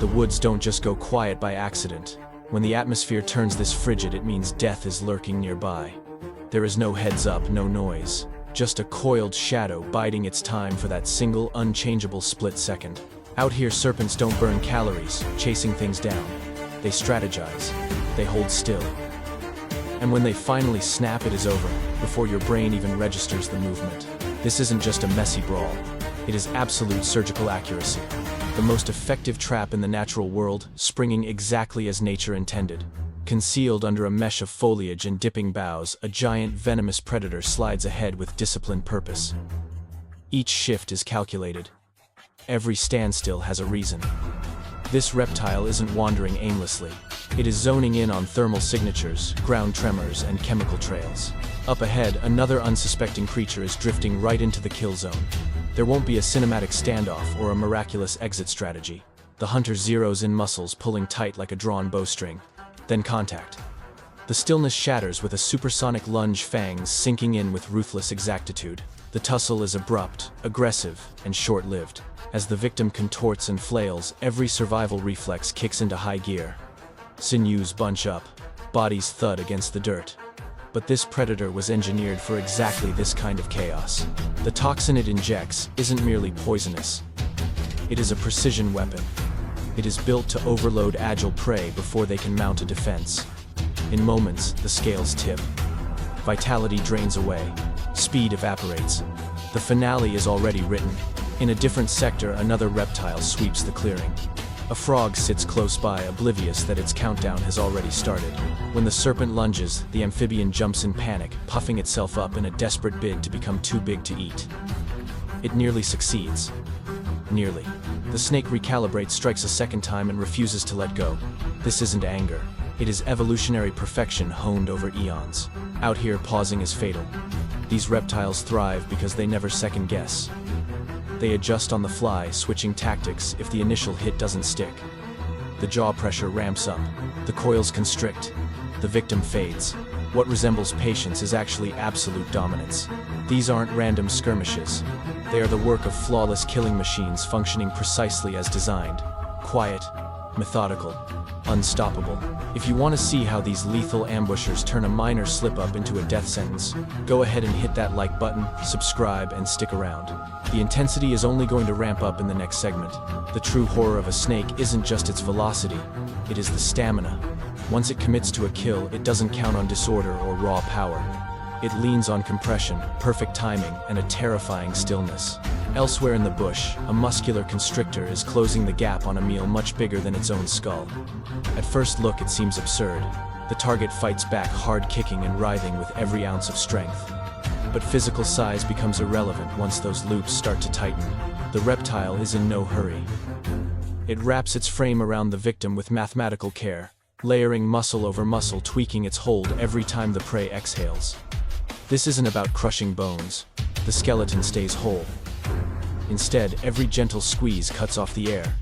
The woods don't just go quiet by accident. When the atmosphere turns this frigid, it means death is lurking nearby. There is no heads up, no noise. Just a coiled shadow biding its time for that single, unchangeable split second. Out here, serpents don't burn calories, chasing things down. They strategize. They hold still. And when they finally snap, it is over, before your brain even registers the movement. This isn't just a messy brawl. It is absolute surgical accuracy. The most effective trap in the natural world, springing exactly as nature intended. Concealed under a mesh of foliage and dipping boughs, a giant venomous predator slides ahead with disciplined purpose. Each shift is calculated. Every standstill has a reason. This reptile isn't wandering aimlessly. It is zoning in on thermal signatures, ground tremors, and chemical trails. Up ahead, another unsuspecting creature is drifting right into the kill zone. There won't be a cinematic standoff or a miraculous exit strategy. The hunter zeroes in, muscles pulling tight like a drawn bowstring. Then contact. The stillness shatters with a supersonic lunge, fangs sinking in with ruthless exactitude. The tussle is abrupt, aggressive, and short-lived. As the victim contorts and flails, every survival reflex kicks into high gear. Sinews bunch up, bodies thud against the dirt. But this predator was engineered for exactly this kind of chaos. The toxin it injects isn't merely poisonous. It is a precision weapon. It is built to overload agile prey before they can mount a defense. In moments, the scales tip. Vitality drains away. Speed evaporates. The finale is already written. In a different sector, another reptile sweeps the clearing. A frog sits close by, oblivious that its countdown has already started. When the serpent lunges, the amphibian jumps in panic, puffing itself up in a desperate bid to become too big to eat. It nearly succeeds. Nearly. The snake recalibrates, strikes a second time, and refuses to let go. This isn't anger. It is evolutionary perfection honed over eons. Out here, pausing is fatal. These reptiles thrive because they never second guess. They adjust on the fly, switching tactics if the initial hit doesn't stick. The jaw pressure ramps up. The coils constrict. The victim fades. What resembles patience is actually absolute dominance. These aren't random skirmishes. They are the work of flawless killing machines functioning precisely as designed. Quiet, methodical, unstoppable. If you want to see how these lethal ambushers turn a minor slip-up into a death sentence, go ahead and hit that like button, subscribe, and stick around. The intensity is only going to ramp up in the next segment. The true horror of a snake isn't just its velocity, it is the stamina. Once it commits to a kill, it doesn't count on disorder or raw power. It leans on compression, perfect timing, and a terrifying stillness. Elsewhere in the bush, a muscular constrictor is closing the gap on a meal much bigger than its own skull. At first look, it seems absurd. The target fights back, hard kicking and writhing with every ounce of strength. But physical size becomes irrelevant once those loops start to tighten. The reptile is in no hurry. It wraps its frame around the victim with mathematical care, layering muscle over muscle, tweaking its hold every time the prey exhales. This isn't about crushing bones. The skeleton stays whole. Instead, every gentle squeeze cuts off the air.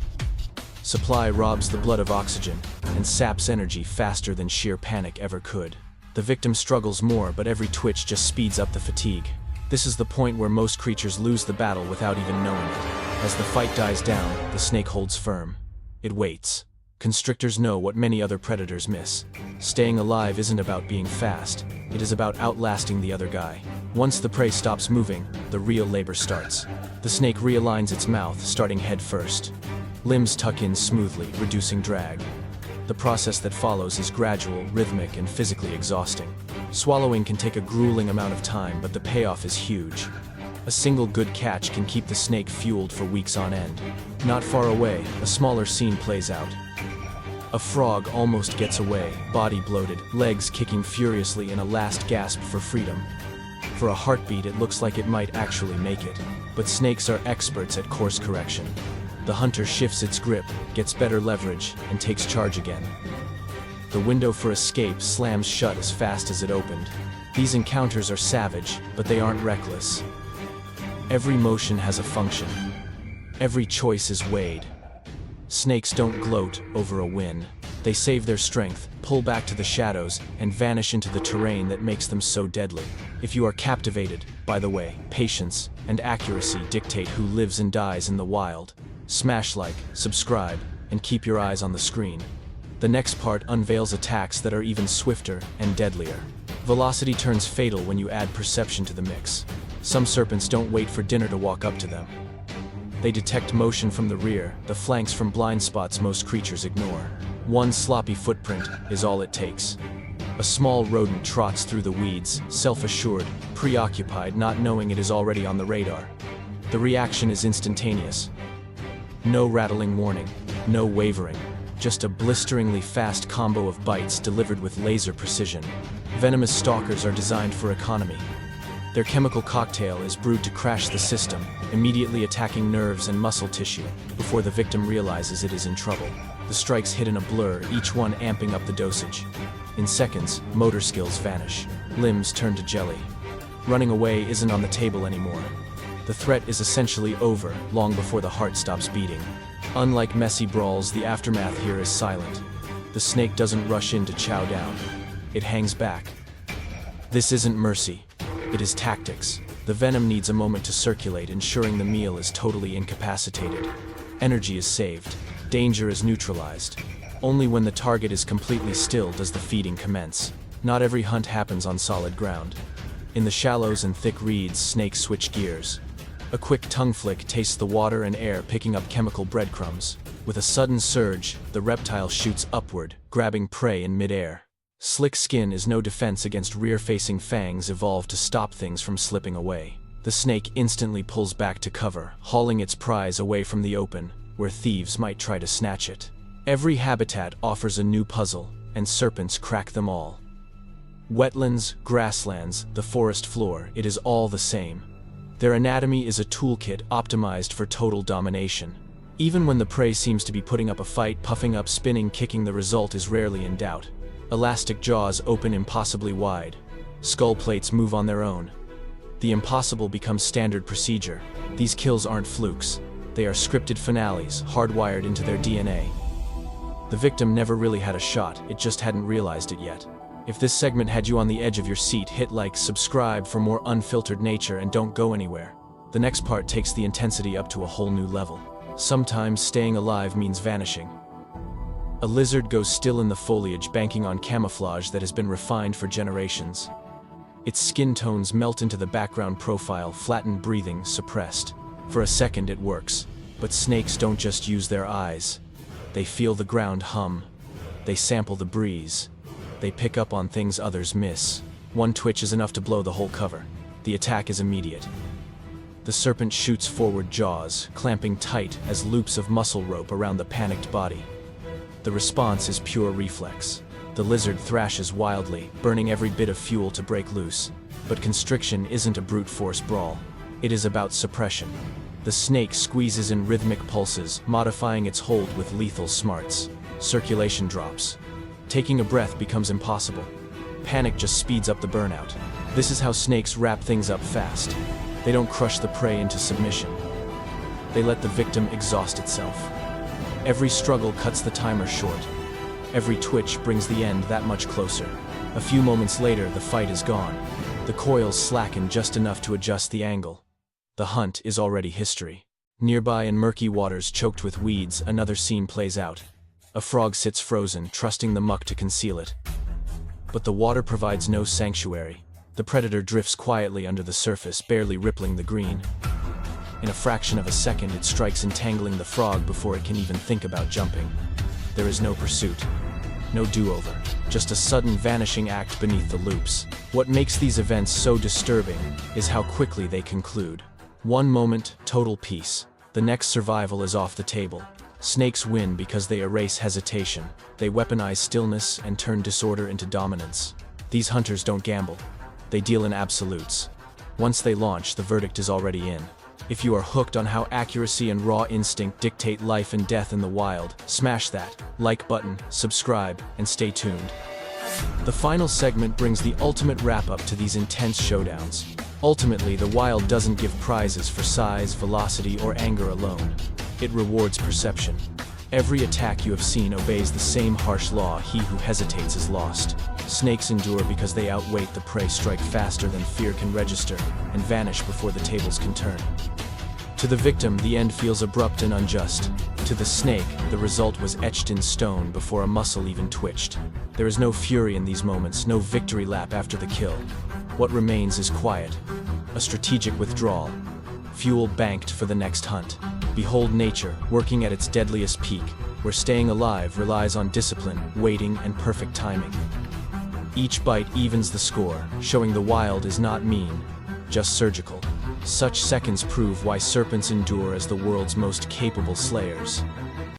Supply robs the blood of oxygen, and saps energy faster than sheer panic ever could. The victim struggles more, but every twitch just speeds up the fatigue. This is the point where most creatures lose the battle without even knowing it. As the fight dies down, the snake holds firm. It waits. Constrictors know what many other predators miss. Staying alive isn't about being fast. It is about outlasting the other guy. Once the prey stops moving, the real labor starts. The snake realigns its mouth, starting head first. Limbs tuck in smoothly, reducing drag. The process that follows is gradual, rhythmic, and physically exhausting. Swallowing can take a grueling amount of time, but the payoff is huge. A single good catch can keep the snake fueled for weeks on end. Not far away, a smaller scene plays out. A frog almost gets away, body bloated, legs kicking furiously in a last gasp for freedom. For a heartbeat, it looks like it might actually make it. But snakes are experts at course correction. The hunter shifts its grip, gets better leverage, and takes charge again. The window for escape slams shut as fast as it opened. These encounters are savage, but they aren't reckless. Every motion has a function. Every choice is weighed. Snakes don't gloat over a win. They save their strength, pull back to the shadows, and vanish into the terrain that makes them so deadly. If you are captivated, by the way, patience and accuracy dictate who lives and dies in the wild. Smash like, subscribe, and keep your eyes on the screen. The next part unveils attacks that are even swifter and deadlier. Velocity turns fatal when you add perception to the mix. Some serpents don't wait for dinner to walk up to them. They detect motion from the rear, the flanks from blind spots most creatures ignore. One sloppy footprint is all it takes. A small rodent trots through the weeds, self-assured, preoccupied, not knowing it is already on the radar. The reaction is instantaneous. No rattling warning, no wavering, just a blisteringly fast combo of bites delivered with laser precision. Venomous stalkers are designed for economy. Their chemical cocktail is brewed to crash the system, immediately attacking nerves and muscle tissue before the victim realizes it is in trouble. The strikes hit in a blur, each one amping up the dosage. In seconds, motor skills vanish. Limbs turn to jelly. Running away isn't on the table anymore. The threat is essentially over long before the heart stops beating. Unlike messy brawls, the aftermath here is silent. The snake doesn't rush in to chow down. It hangs back. This isn't mercy. It is tactics. The venom needs a moment to circulate, ensuring the meal is totally incapacitated. Energy is saved. Danger is neutralized. Only when the target is completely still does the feeding commence. Not every hunt happens on solid ground. In the shallows and thick reeds, snakes switch gears. A quick tongue flick tastes the water and air, picking up chemical breadcrumbs. With a sudden surge, the reptile shoots upward, grabbing prey in midair. Slick skin is no defense against rear-facing fangs evolved to stop things from slipping away. The snake instantly pulls back to cover, hauling its prize away from the open, where thieves might try to snatch it. Every habitat offers a new puzzle, and serpents crack them all. Wetlands, grasslands, the forest floor, it is all the same. Their anatomy is a toolkit optimized for total domination. Even when the prey seems to be putting up a fight, puffing up, spinning, kicking, the result is rarely in doubt. Elastic jaws open impossibly wide. Skull plates move on their own. The impossible becomes standard procedure. These kills aren't flukes. They are scripted finales, hardwired into their DNA. The victim never really had a shot, it just hadn't realized it yet. If this segment had you on the edge of your seat, hit like, subscribe for more unfiltered nature, and don't go anywhere. The next part takes the intensity up to a whole new level. Sometimes staying alive means vanishing. A lizard goes still in the foliage, banking on camouflage that has been refined for generations. Its skin tones melt into the background profile, flattened, breathing suppressed. For a second it works, but snakes don't just use their eyes. They feel the ground hum. They sample the breeze. They pick up on things others miss. One twitch is enough to blow the whole cover. The attack is immediate. The serpent shoots forward, jaws clamping tight as loops of muscle rope around the panicked body. The response is pure reflex. The lizard thrashes wildly, burning every bit of fuel to break loose. But constriction isn't a brute force brawl. It is about suppression. The snake squeezes in rhythmic pulses, modifying its hold with lethal smarts. Circulation drops. Taking a breath becomes impossible. Panic just speeds up the burnout. This is how snakes wrap things up fast. They don't crush the prey into submission. They let the victim exhaust itself. Every struggle cuts the timer short. Every twitch brings the end that much closer. A few moments later, the fight is gone. The coils slacken just enough to adjust the angle. The hunt is already history. Nearby, in murky waters choked with weeds, another scene plays out. A frog sits frozen, trusting the muck to conceal it. But the water provides no sanctuary. The predator drifts quietly under the surface, barely rippling the green. In a fraction of a second, it strikes, entangling the frog before it can even think about jumping. There is no pursuit, no do-over, just a sudden vanishing act beneath the loops. What makes these events so disturbing is how quickly they conclude. One moment, total peace. The next, survival is off the table. Snakes win because they erase hesitation. They weaponize stillness and turn disorder into dominance. These hunters don't gamble. They deal in absolutes. Once they launch, the verdict is already in. If you are hooked on how accuracy and raw instinct dictate life and death in the wild, smash that like button, subscribe, and stay tuned. The final segment brings the ultimate wrap-up to these intense showdowns. Ultimately, the wild doesn't give prizes for size, velocity, or anger alone. It rewards perception. Every attack you have seen obeys the same harsh law: he who hesitates is lost. Snakes endure because they outweight the prey, strike faster than fear can register, and vanish before the tables can turn. To the victim, the end feels abrupt and unjust. To the snake, the result was etched in stone before a muscle even twitched. There is no fury in these moments, no victory lap after the kill. What remains is quiet, a strategic withdrawal, fuel banked for the next hunt. Behold nature, working at its deadliest peak, where staying alive relies on discipline, waiting, and perfect timing. Each bite evens the score, showing the wild is not mean, just surgical. Such seconds prove why serpents endure as the world's most capable slayers.